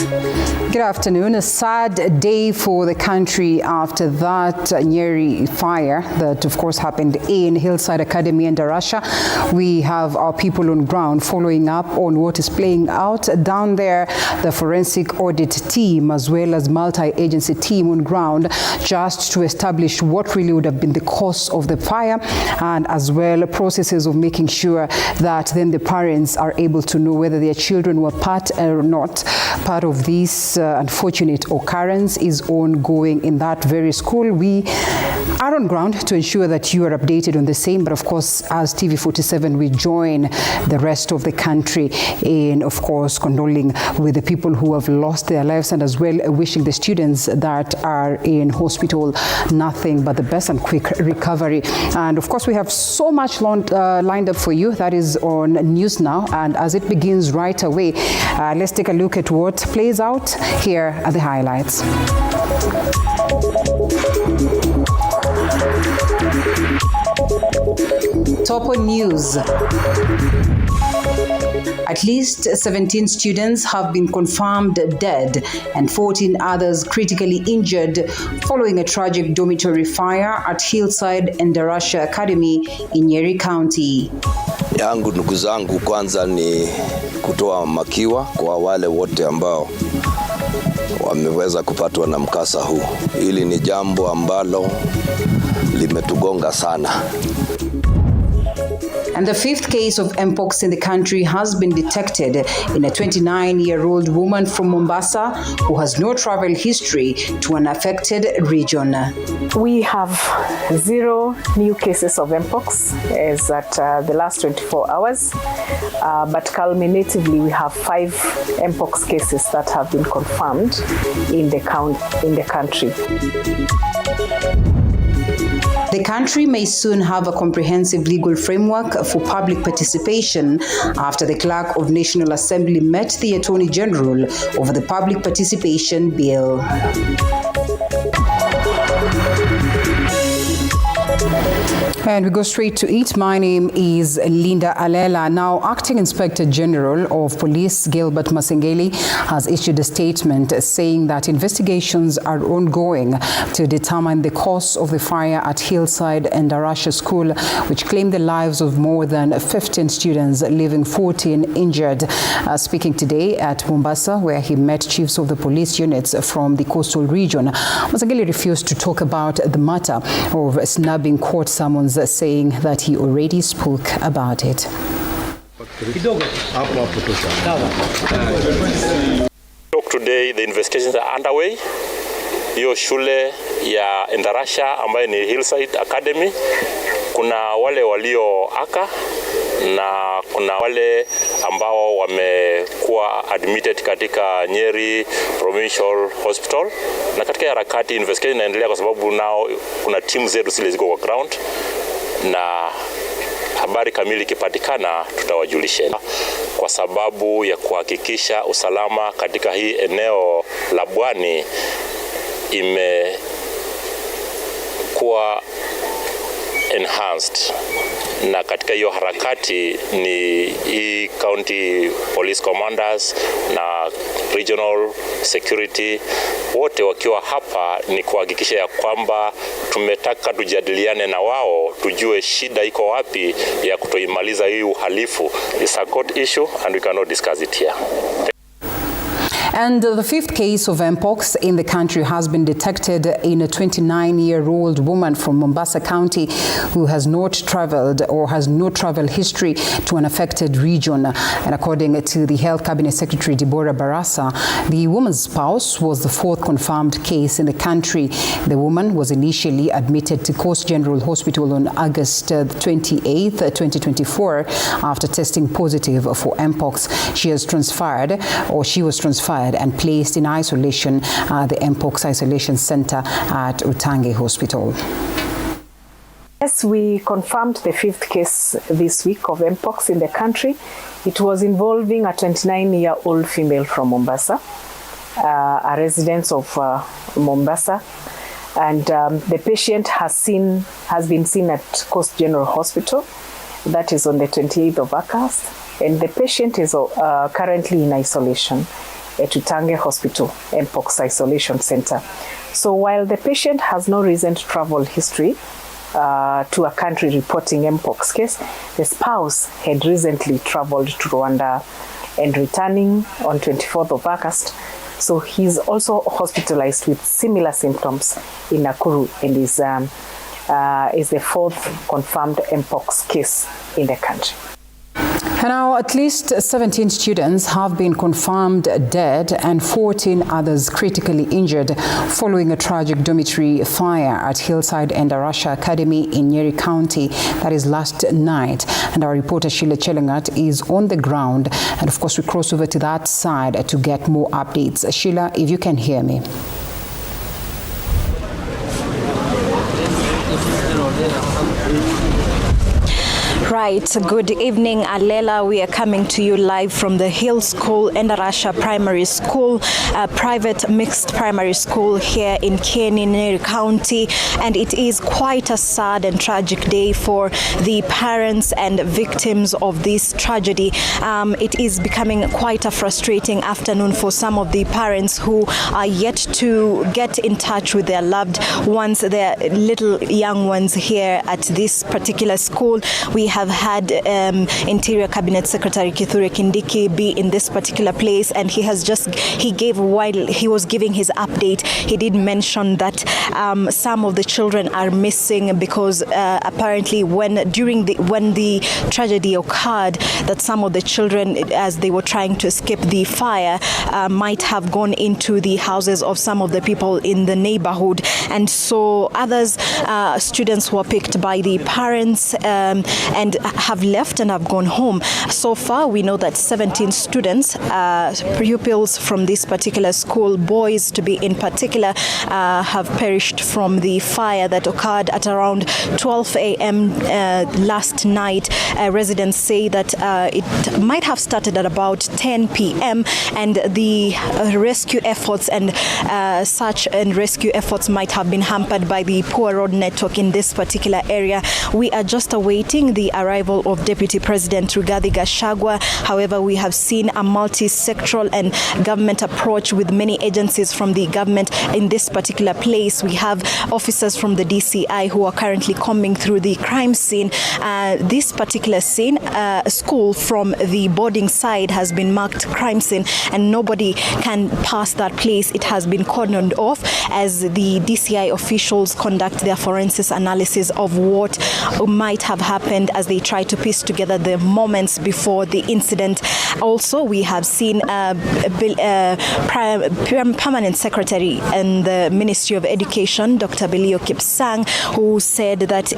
Good afternoon. A sad day for the country after that Nyeri fire that, of course, happened in Hillside Academy in Darasha. We have our people on ground following up on what is playing out down there. The forensic audit team, as well as multi-agency team on ground, just to establish what really would have been the cause of the fire, and as well processes of making sure that then the parents are able to know whether their children were part or not. Part of this unfortunate occurrence is ongoing in that very school. We are on ground to ensure that you are updated on the same, but of course, as TV47, we join the rest of the country in, of course, condoling with the people who have lost their lives, and as well wishing the students that are in hospital nothing but the best and quick recovery. And of course, we have so much lined up for you. That is on News Now, and as it begins right away, let's take a look at what plays out. Here are the highlights. Top on news. At least 17 students have been confirmed dead and 14 others critically injured following a tragic dormitory fire at Hillside and Darasha Academy in Nyeri County. Yangu ndugu zangu, kwanza ni kutoa makiwa kwa wale wote ambao wameweza kupatwa na mkasa huu. Hili ni jambo ambalo limetugonga sana. And the fifth case of Mpox in the country has been detected in a 29-year-old woman from Mombasa who has no travel history to an affected region. We have 0 new cases of Mpox as at the last 24 hours, but culminatively we have 5 Mpox cases that have been confirmed in the country. The country may soon have a comprehensive legal framework for public participation after the Clerk of National Assembly met the Attorney General over the public participation bill. And we go straight to it. My name is Linda Alela. Now, Acting Inspector General of Police Gilbert Masengeli has issued a statement saying that investigations are ongoing to determine the cause of the fire at Hillside and Darasha School, which claimed the lives of more than 15 students, leaving 14 injured. Speaking today at Mombasa, where he met chiefs of the police units from the coastal region, Masengeli refused to talk about the matter of snubbing court summons, saying that he already spoke about it. Today the investigations are underway. Hiyo shule ya Darasha ambayo ni Hillside Academy, kuna wale walioaka na kuna wale ambao wamekuwa admitted katika Nyeri Provincial Hospital, na katika harakati investigation inaendelea kwa sababu nao kuna timu zetu zile ziko kwa ground, na habari kamili ikipatikana tutawajulisha, kwa sababu ya kuhakikisha usalama katika hii eneo la Bwani imekuwa enhanced. Na katika hiyo harakati ni hii county police commanders na regional security wote wakiwa hapa, ni kuhakikisha ya kwamba tumetaka tujadiliane na wao, tujue shida iko wapi ya kutoimaliza hii uhalifu. It's a court issue and we cannot discuss it here. And the fifth case of Mpox in the country has been detected in a 29-year-old woman from Mombasa County who has not traveled or has no travel history to an affected region. And according to the Health Cabinet Secretary Deborah Barasa, the woman's spouse was the 4th confirmed case in the country. The woman was initially admitted to Coast General Hospital on August 28, 2024 after testing positive for Mpox. She was transferred and placed in isolation at the Mpox Isolation Center at Utangi Hospital. Yes, we confirmed the 5th case this week of Mpox in the country. It was involving a 29-year-old female from Mombasa, a resident of Mombasa, and the patient has been seen at Coast General Hospital. That is on the 28th of August, and the patient is currently in isolation. at Tutange Hospital, Mpox Isolation Center. So while the patient has no recent travel history to a country reporting Mpox case, the spouse had recently traveled to Rwanda and returning on 24th of August. So he's also hospitalized with similar symptoms in Nakuru and is the fourth confirmed Mpox case in the country. And now at least 17 students have been confirmed dead and 14 others critically injured following a tragic dormitory fire at Hillside Academy in Nyeri County, that is last night. And our reporter Sheila Chelangat is on the ground, and of course we cross over to that side to get more updates. Sheila, if you can hear me. Right. Good evening, Alela. We are coming to you live from the Hill School, Endarasha Primary School, a private mixed primary school here in Nyeri County. And it is quite a sad and tragic day for the parents and victims of this tragedy. It is becoming quite a frustrating afternoon for some of the parents who are yet to get in touch with their loved ones, their little young ones here at this particular school. We have had Interior Cabinet Secretary Kithure Kindiki be in this particular place, and while he was giving his update, he did mention that some of the children are missing because apparently when the tragedy occurred, that some of the children, as they were trying to escape the fire, might have gone into the houses of some of the people in the neighborhood, and so others students were picked by the parents and have left and have gone home. So far, we know that 17 students, pupils from this particular school, boys to be in particular, have perished from the fire that occurred at around 12 a.m. Last night. Residents say that it might have started at about 10 p.m. and the rescue efforts and search and rescue efforts might have been hampered by the poor road network in this particular area. We are just awaiting the arrival of Deputy President Rigathi Gachagua. However, we have seen a multi-sectoral and government approach with many agencies from the government in this particular place. We have officers from the DCI who are currently combing through the crime scene. This particular scene, school from the boarding side, has been marked crime scene and nobody can pass that place. It has been cordoned off as the DCI officials conduct their forensic analysis of what might have happened as they try to piece together the moments before the incident. Also, we have seen Permanent Secretary in the Ministry of Education, Dr. Belio Kipsang, who said that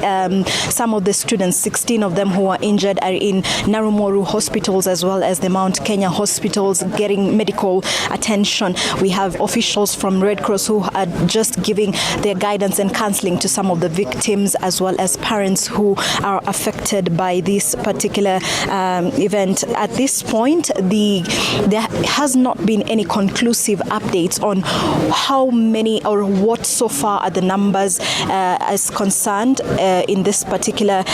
some of the students, 16 of them who are injured, are in Narumoru hospitals as well as the Mount Kenya hospitals getting medical attention. We have officials from Red Cross who are just giving their guidance and counseling to some of the victims as well as parents who are affected by this particular event. At this point, there has not been any conclusive updates on how many or what so far are the numbers as concerned in this particular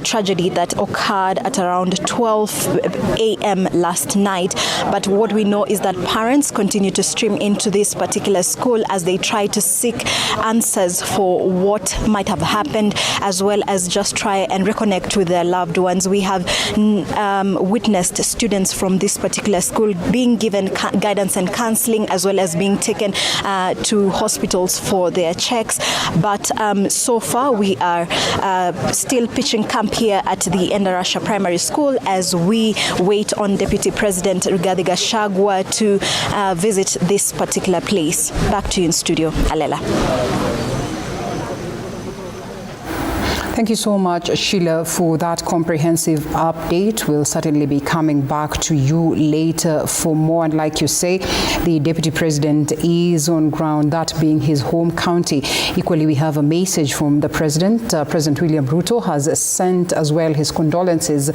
tragedy that occurred at around 12 a.m. last night. But what we know is that parents continue to stream into this particular school as they try to seek answers for what might have happened, as well as just try and reconnect with their loved ones. We have witnessed students from this particular school being given guidance and counseling, as well as being taken to hospitals for their checks. But so far, we are still pitching camp here at the Endarasha Primary School as we wait on Deputy President Rigathi Gachagua to visit this particular place. Back to you in studio, Alela. Thank you so much, Sheila, for that comprehensive update. We'll certainly be coming back to you later for more. And like you say, the Deputy President is on ground, that being his home county. Equally, we have a message from the President. President William Ruto has sent as well his condolences,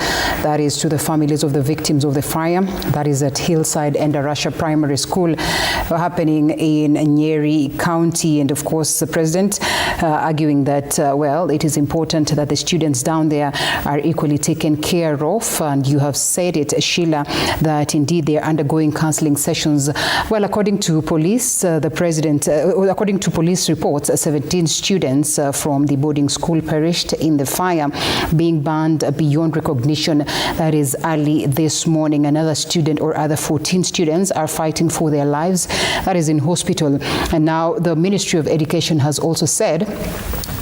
that is to the families of the victims of the fire. That is at Hillside Endarasha Primary School happening in Nyeri County. And of course, the President arguing that, well, it is important important that the students down there are equally taken care of. And you have said it, Sheila, that indeed they are undergoing counseling sessions. Well, according to police, according to police reports, 17 students from the boarding school perished in the fire, being burned beyond recognition. That is early this morning. Another student or other 14 students are fighting for their lives. That is in hospital. And now the Ministry of Education has also said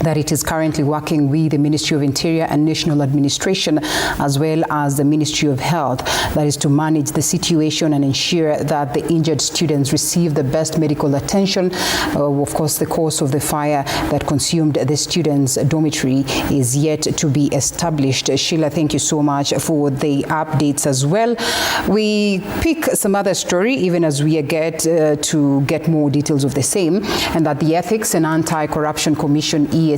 that it is currently working with the Ministry of Interior and National Administration, as well as the Ministry of Health, that is to manage the situation and ensure that the injured students receive the best medical attention. Of course, the cause of the fire that consumed the students' dormitory is yet to be established. Sheila, thank you so much for the updates as well. We pick some other story, even as we get to get more details of the same, and that the Ethics and Anti-Corruption Commission, EACC,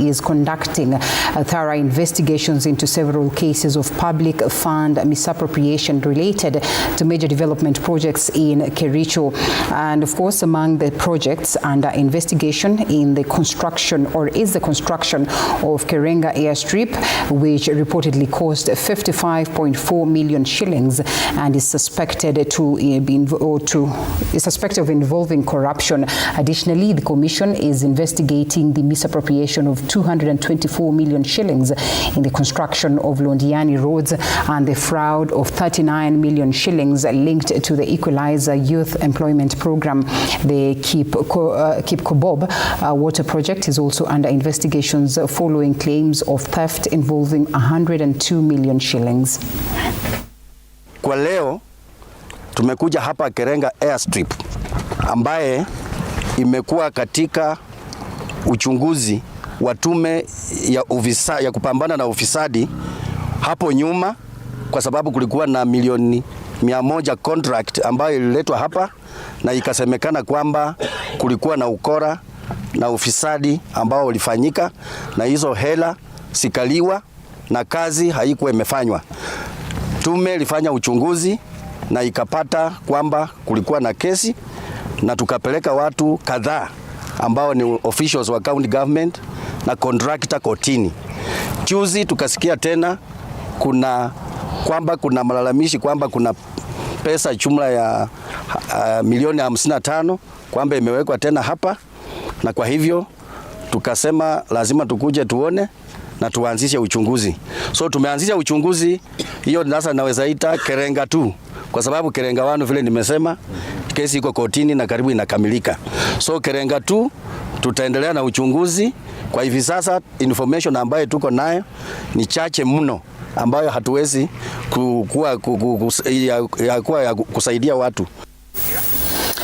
is conducting thorough investigations into several cases of public fund misappropriation related to major development projects in Kericho. And of course, among the projects under investigation is the construction of Karenga airstrip, which reportedly cost 55.4 million shillings and is suspected of involving corruption. Additionally, the commission is investigating the misappropriation of 224 million shillings in the construction of Londiani roads and the fraud of 39 million shillings linked to the Equalizer Youth Employment Program. The Keep Kobob water project is also under investigations following claims of theft involving 102 million shillings. Kwa leo tumekuja hapa Karenga airstrip ambaye imekuwa katika uchunguzi wa tume ya kupambana na ufisadi hapo nyuma, kwa sababu kulikuwa na milioni 100 contract ambayo ililetwa hapa na ikasemekana kwamba kulikuwa na ukora na ufisadi ambao ulifanyika na hizo hela sikaliwa na kazi haikuwa imefanywa. Tume ilifanya uchunguzi na ikapata kwamba kulikuwa na kesi na tukapeleka watu kadhaa ambao ni officials wa county government na contractor kotini. Juzi tukasikia tena kuna malalamishi kwamba kuna pesa jumla ya milioni 55 kwamba imewekwa tena hapa, na kwa hivyo tukasema lazima tukuje tuone na tuanzishe uchunguzi. So tumeanzisha uchunguzi, hiyo sasa naweza ita Karenga 2 kwa sababu Karenga 1 vile nimesema kesi iko kotini na karibu inakamilika. So Karenga 2 tutaendelea na uchunguzi. Kwa hivi sasa information ambayo tuko nayo ni chache mno ambayo hatuwezi kusaidia watu.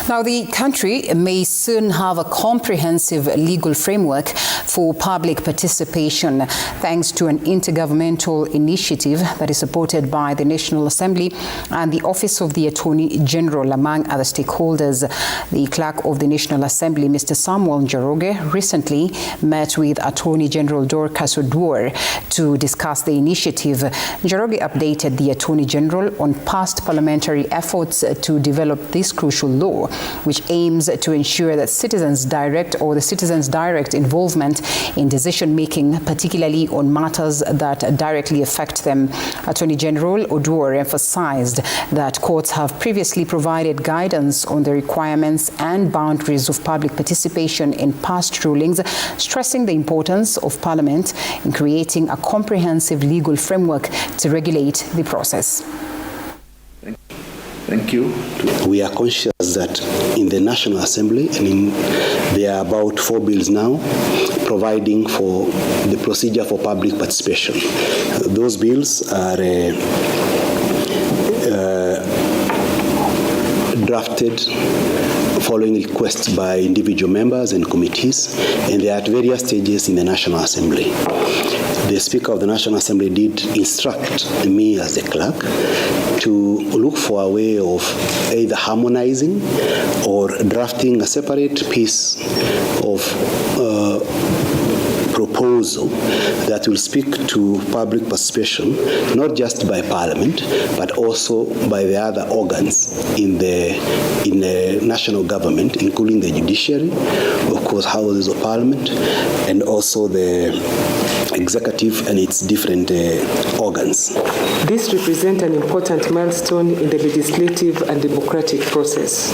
Now, the country may soon have a comprehensive legal framework for public participation thanks to an intergovernmental initiative that is supported by the National Assembly and the Office of the Attorney General, among other stakeholders. The Clerk of the National Assembly, Mr. Samuel Njoroge, recently met with Attorney General Dorcas Oduor to discuss the initiative. Njoroge updated the Attorney General on past parliamentary efforts to develop this crucial law, which aims to ensure that citizens' direct involvement in decision-making, particularly on matters that directly affect them. Attorney General Oduor emphasized that courts have previously provided guidance on the requirements and boundaries of public participation in past rulings, stressing the importance of Parliament in creating a comprehensive legal framework to regulate the process. Thank you. We are conscious that in the National Assembly, there are about 4 bills now providing for the procedure for public participation. Those bills are drafted following requests by individual members and committees, and they are at various stages in the National Assembly. The Speaker of the National Assembly did instruct me as the clerk to look for a way of either harmonizing or drafting a separate piece of proposal that will speak to public participation, not just by Parliament, but also by the other organs in the national government, including the judiciary, of course, houses of Parliament, and also the executive and its different organs. This represents an important milestone in the legislative and democratic process.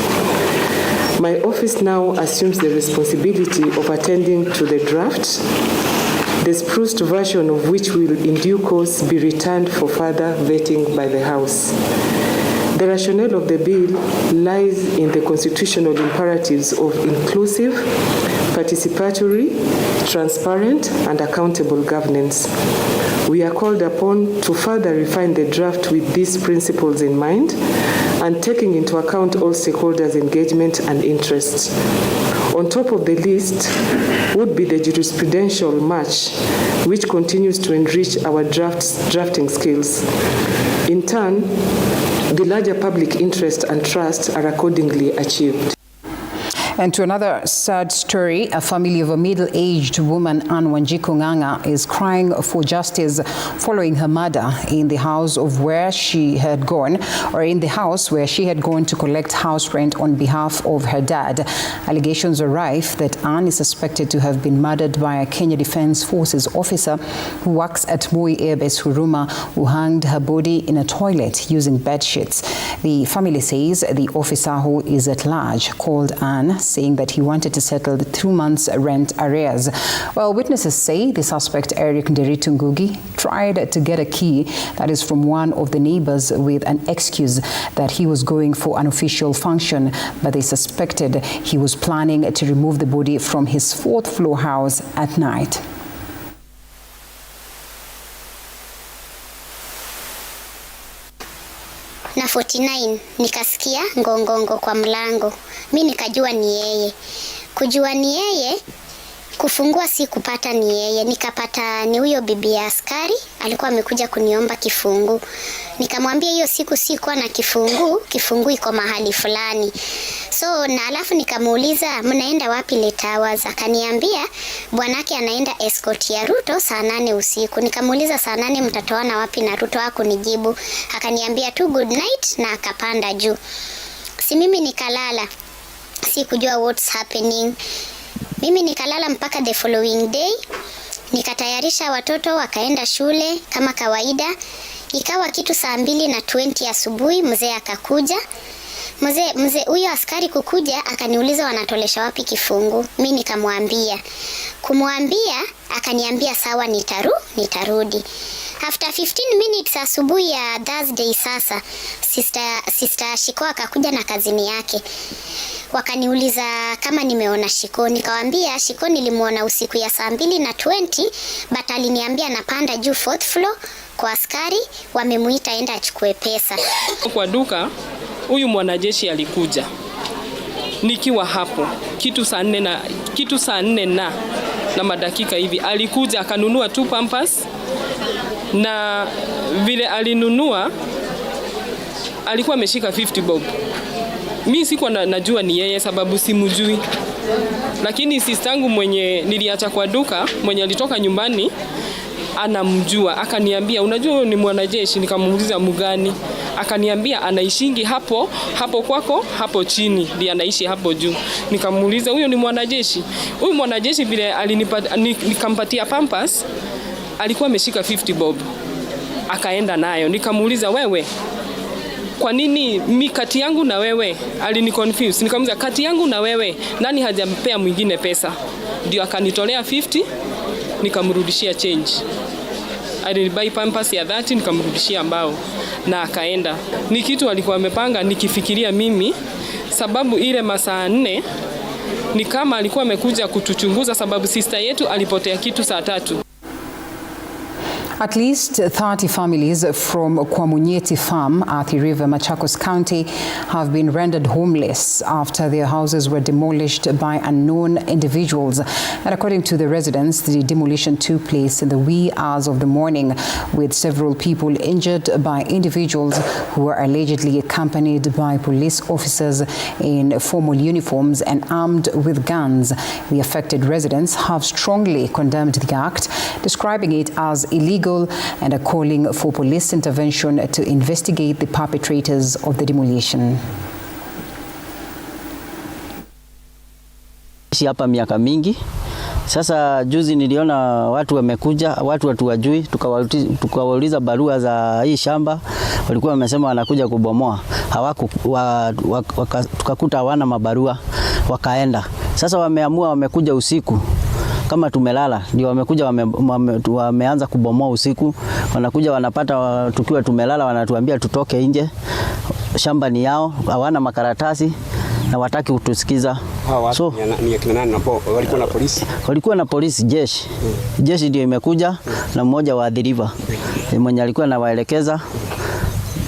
My office now assumes the responsibility of attending to the draft, the spruced version of which will in due course be returned for further vetting by the House. The rationale of the bill lies in the constitutional imperatives of inclusive, participatory, transparent, and accountable governance. We are called upon to further refine the draft with these principles in mind and taking into account all stakeholders' engagement and interests. On top of the list would be the jurisprudential match, which continues to enrich our drafting skills. In turn, the larger public interest and trust are accordingly achieved. And to another sad story, a family of a middle-aged woman, Ann Wanjiku, is crying for justice following her murder in the house where she had gone to collect house rent on behalf of her dad. Allegations are rife that Ann is suspected to have been murdered by a Kenya Defence Forces officer who works at Moi Air Base Huruma, who hanged her body in a toilet using bed sheets. The family says the officer, who is at large, called Ann, saying that he wanted to settle the 2 months rent arrears. Well, witnesses say the suspect, Eric Nderitu, tried to get a key that is from one of the neighbors with an excuse that he was going for an official function, but they suspected he was planning to remove the body from his 4th floor house at night. Na 49 nikasikia ngongongo kwa mlango. Mimi nikajua ni yeye. Kujua ni yeye, kufungua si kupata ni yeye. Nikapata ni huyo bibi ya askari, alikuwa amekuja kuniomba kifungu. Nikamwambia hiyo siku sikuwa na kifungu iko mahali fulani. So na alafu nikamuuliza mnaenda wapi Late Hours? Akaniambia bwanake anaenda escort ya Ruto saa 8 usiku. Nikamuuliza saa 8 mtatoana wapi na Ruto hakunijibu. Akaniambia tu good night na akapanda juu. Si mimi nikalala. Sikujua what's happening. Mimi nikalala mpaka the following day. Nikatayarisha watoto wakaenda shule kama kawaida. Ikawa kitu saa 2:20 asubuhi mzee akakuja. Mzee huyo askari kukuja akaniuliza wanatolesha wapi kifungu. Mimi nikamwambia. Kumwambia akaniambia sawa nitarudi. After 15 minutes asubuhi ya Thursday sasa, sister Shiko akakuja na kazini yake. Wakaniuliza kama nimeona Shiko. Nikawaambia Shiko nilimuona usiku ya saa 2:20, but aliniambia napanda juu 4th floor kwa askari, wamemuita enda achukue pesa. Kwa duka huyu mwanajeshi alikuja. Nikiwa hapo kitu saa 4 na madakika hivi alikuja akanunua 2 pampers, na vile alinunua alikuwa ameshika 50 bob. Mimi sikuwa najua ni yeye sababu simujui. Lakini sistangu mwenye niliacha kwa duka, mwenye alitoka nyumbani anamjua. Akaniambia unajua ni mwanajeshi. Nikamuuliza mgani? Akaniambia anaishingi hapo kwako hapo chini, ndiye anaishi hapo juu. Nikamuuliza huyo ni mwanajeshi? Huyu mwanajeshi vile nikampatia pampers alikuwa ameshika 50 bob. Akaenda nayo. Nikamuuliza wewe, kwa nini kati yangu na wewe? Aliniconfuse. Nikamuuliza kati yangu na wewe nani hajampea mwingine pesa? Ndio akanitolea 50, nikamrudishia change. Alinibai pampers ya 30, nikamrudishia mbao na akaenda. Ni kitu alikuwa amepanga nikifikiria mimi, sababu ile masaa 4 ni kama alikuwa amekuja kutuchunguza sababu sister yetu alipotea kitu saa 3. At least 30 families from Kwamunyeti Farm, Athi River, Machakos County, have been rendered homeless after their houses were demolished by unknown individuals. And according to the residents, the demolition took place in the wee hours of the morning, with several people injured by individuals who were allegedly accompanied by police officers in formal uniforms and armed with guns. The affected residents have strongly condemned the act, describing it as illegal and are calling for police intervention to investigate the perpetrators of the demolition. Hapa miaka mingi sasa, juzi niliona watu wamekuja, watu hatuwajui, tukawauliza barua za hii shamba, walikuwa wamesema wanakuja kubomoa, tukakuta hawana mabarua, wakaenda. Sasa wamekuja usiku kama tumelala, ndio wamekuja wameanza kubomoa usiku. Wanakuja wanapata tukiwa tumelala, wanatuambia tutoke nje, shamba ni yao, hawana makaratasi na wataki kutusikiza. So walikuwa na polisi? Walikuwa na polisi, jeshi. Jeshi ndio imekuja na mmoja wa adhiriva mwenye alikuwa anawaelekeza.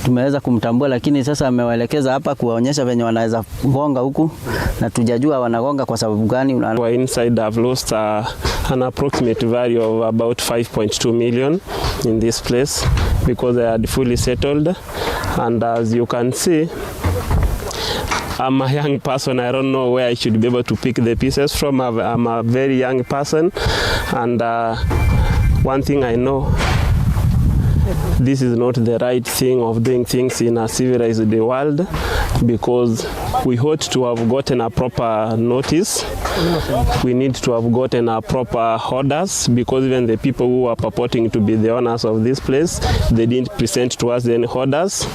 Tumeweza kumtambua, lakini sasa amewaelekeza hapa kuwaonyesha venye wanaweza gonga huku na tujajua wanagonga kwa sababu gani. Inside I've lost an approximate value of about 5.2 million in this place because they are fully settled, and as you can see, I'm a young person. I don't know where I should be able to pick the pieces from. I'm a very young person, and one thing I know, this is not the right thing of doing things in a civilized world, because we ought to have gotten a proper notice. We need to have gotten a proper orders, because even the people who are purporting to be the owners of this place, they didn't present to us any orders.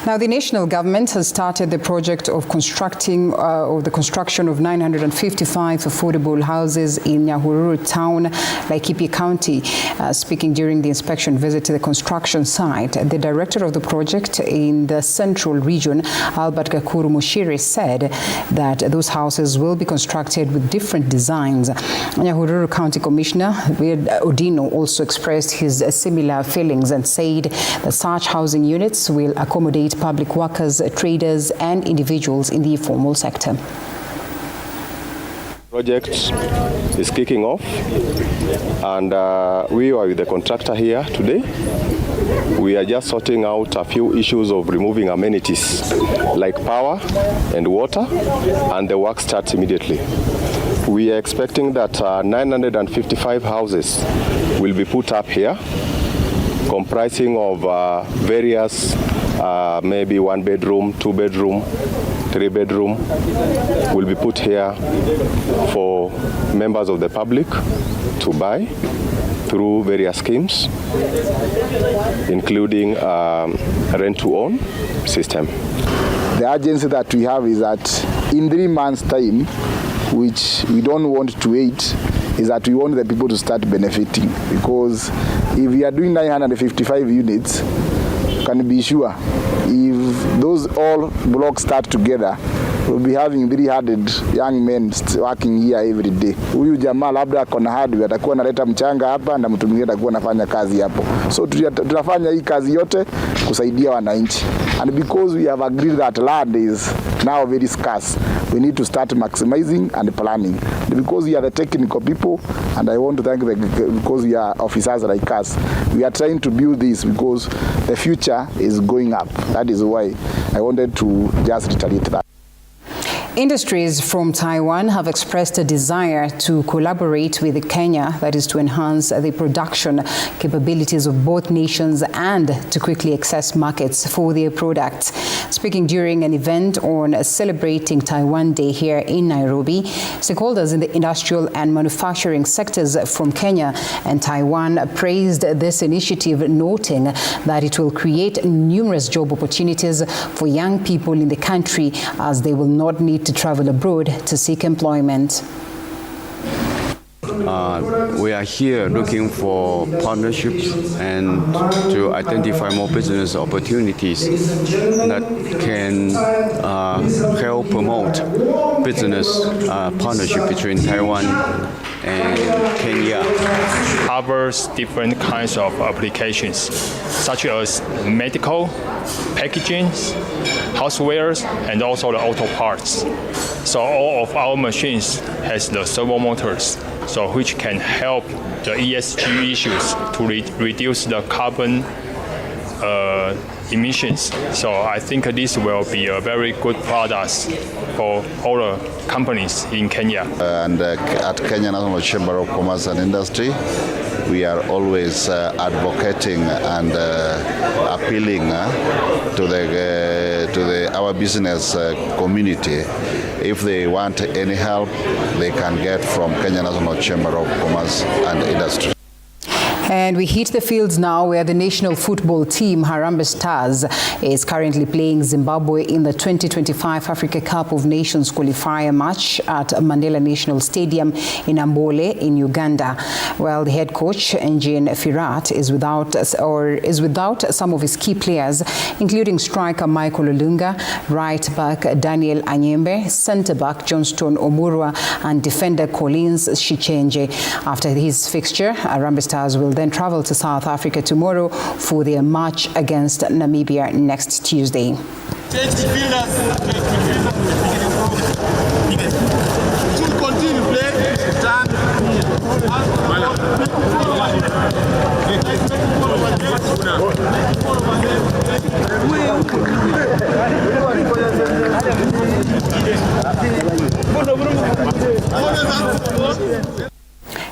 Now, the national government has started the project of construction of 955 affordable houses in Nyahururu town, Laikipia County. Speaking during the inspection visit to the construction site, the director of the project in the central region, Albert Gakuru Mushiri, said that those houses will be constructed with different designs. Nyahururu County Commissioner Odino also expressed his similar feelings and said that such housing units will accommodate public workers, traders, and individuals in the formal sector. Project is kicking off, and we are with the contractor here today. We are just sorting out a few issues of removing amenities like power and water, and the work starts immediately. We are expecting that 955 houses will be put up here, comprising of various maybe 1 bedroom, 2 bedroom, 3 bedroom will be put here for members of the public to buy through various schemes, including rent to own system. The urgency that we have is that in 3 months' time, which we don't want to wait, is that we want the people to start benefiting, because if we are doing 955 units, can be sure if those all blocks start together, we'll be having 300 young men working here every day. Huyu jamaa labda akona hardware, atakuwa analeta mchanga hapa na mtu mwingine atakuwa anafanya kazi hapo. So tutafanya hii kazi yote kusaidia wananchi. And because we have agreed that land is now very scarce, we need to start maximizing and planning. Because we are the technical people, and I want to thank because we are officers like us, we are trying to build this because the future is going up. That is why I wanted to just reiterate that. Industries from Taiwan have expressed a desire to collaborate with Kenya, that is to enhance the production capabilities of both nations and to quickly access markets for their products. Speaking during an event on celebrating Taiwan Day here in Nairobi, stakeholders in the industrial and manufacturing sectors from Kenya and Taiwan praised this initiative, noting that it will create numerous job opportunities for young people in the country, as they will not need to travel abroad to seek employment. We are here looking for partnerships and to identify more business opportunities that can help promote business partnership between Taiwan and Kenya. Covers different kinds of applications, such as medical, packaging, housewares, and also the auto parts. So all of our machines has the servo motors, so which can help the ESG issues to reduce the carbon emissions. So I think this will be a very good product for all the companies in Kenya. And at Kenya National Chamber of Commerce and Industry, we are always advocating and appealing to our business community. If they want any help, they can get from Kenya National Chamber of Commerce and Industry. And we hit the fields now where the national football team, Harambee Stars, is currently playing Zimbabwe in the 2025 Africa Cup of Nations qualifier match at Mandela National Stadium in Ambole in Uganda. Well, the head coach, Engin Firat, is without some of his key players, including striker Michael Olunga, right back Daniel Anyembe, centre back Johnston Omurwa, and defender Collins Shichenje. After his fixture, Harambee Stars will then travel to South Africa tomorrow for their match against Namibia next Tuesday.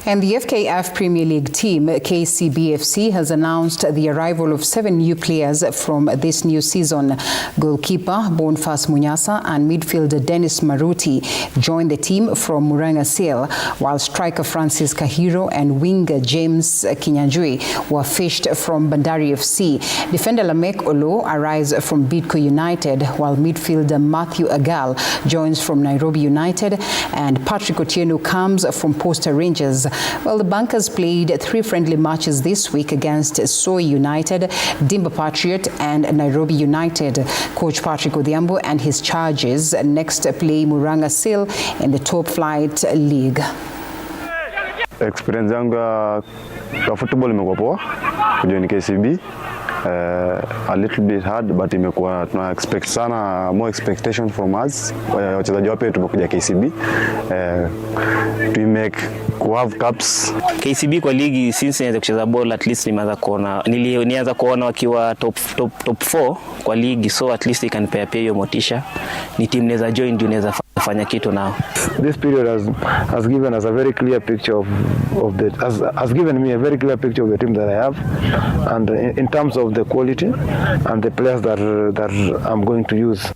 And the FKF Premier League team, KCB FC, has announced the arrival of 7 new players from this new season. Goalkeeper Boniface Munyasa and midfielder Dennis Maruti joined the team from Muranga Seal, while striker Francis Kahiro and winger James Kinyanjui were fished from Bandari FC. Defender Lamek Olo arrives from Bidco United, while midfielder Matthew Agal joins from Nairobi United, and Patrick Otieno comes from Posta Rangers. Well, the Bankers played 3 friendly matches this week against Soy United, Dimba Patriot, and Nairobi United. Coach Patrick Odhiambo and his charges next play Muranga Seal in the top flight league. Experience yangu ya football imekuwa poa kujoin KCB. A little bit hard, but imekuwa tuna expect sana more expectation from us. Wachezaji wapya tumekuja KCB to make have cups. KCB kwa ligi since nianza kucheza ball at least nianza kuona wakiwa top 4 kwa ligi, so at least ikanipea pia hiyo motisha. Ni team naweza join ndio naweza fanya kitu nao. This period has given us a very clear picture of the has given me a very clear picture of the team that I have, and in terms of the quality and the players that I'm going to use.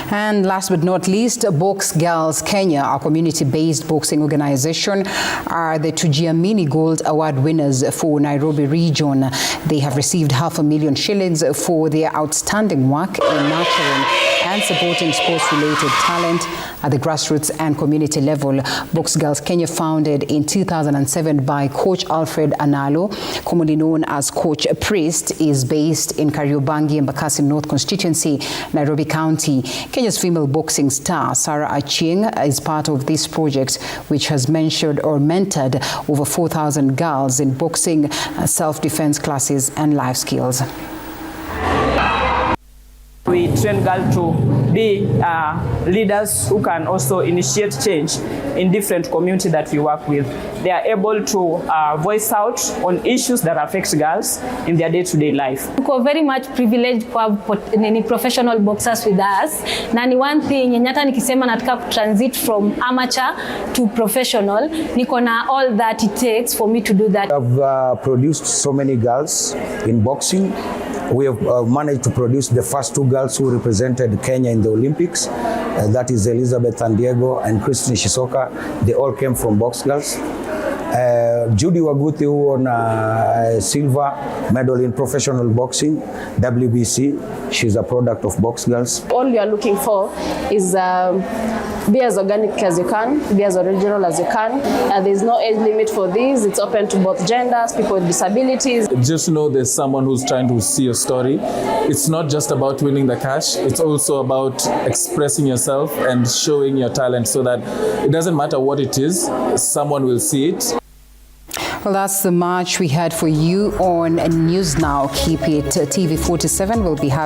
And last but not least, Box Girls Kenya, our community-based boxing organization, are the Tujiamini Gold Award winners for Nairobi region. They have received $500,000 shillings for their outstanding work in nurturing and supporting sports-related talent at the grassroots and community level. Box Girls Kenya, founded in 2007 by Coach Alfred Analo, commonly known as Coach Priest, is based in Kariobangi and Embakasi North Constituency, Nairobi County. Kenya's female boxing star, Sarah Achieng, is part of this project, which has mentored over 4,000 girls in boxing, self-defense classes, and life skills. We train girls to be leaders who can also initiate change in different communities that we work with. They are able to voice out on issues that affect girls in their day-to-day life. We're very much privileged to have professional boxers with us. Na ni one thing yenye hata nikisema nataka transit from amateur to professional, niko na all that it takes for me to do that. I've produced so many girls in boxing. We have managed to produce the first 2 girls who represented Kenya in the Olympics. That is Elizabeth and Diego and Christine Shisoka. They all came from Box Girls. Judy Waguthi, who won a silver medal in professional boxing, WBC. She's a product of Box Girls. All you are looking for is be as organic as you can, be as original as you can. There's no age limit for this. It's open to both genders, people with disabilities. Just know there's someone who's trying to see your story. It's not just about winning the cash. It's also about expressing yourself and showing your talent so that it doesn't matter what it is, someone will see it. Well, that's the match we had for you on News Now. Keep it TV47. We'll be having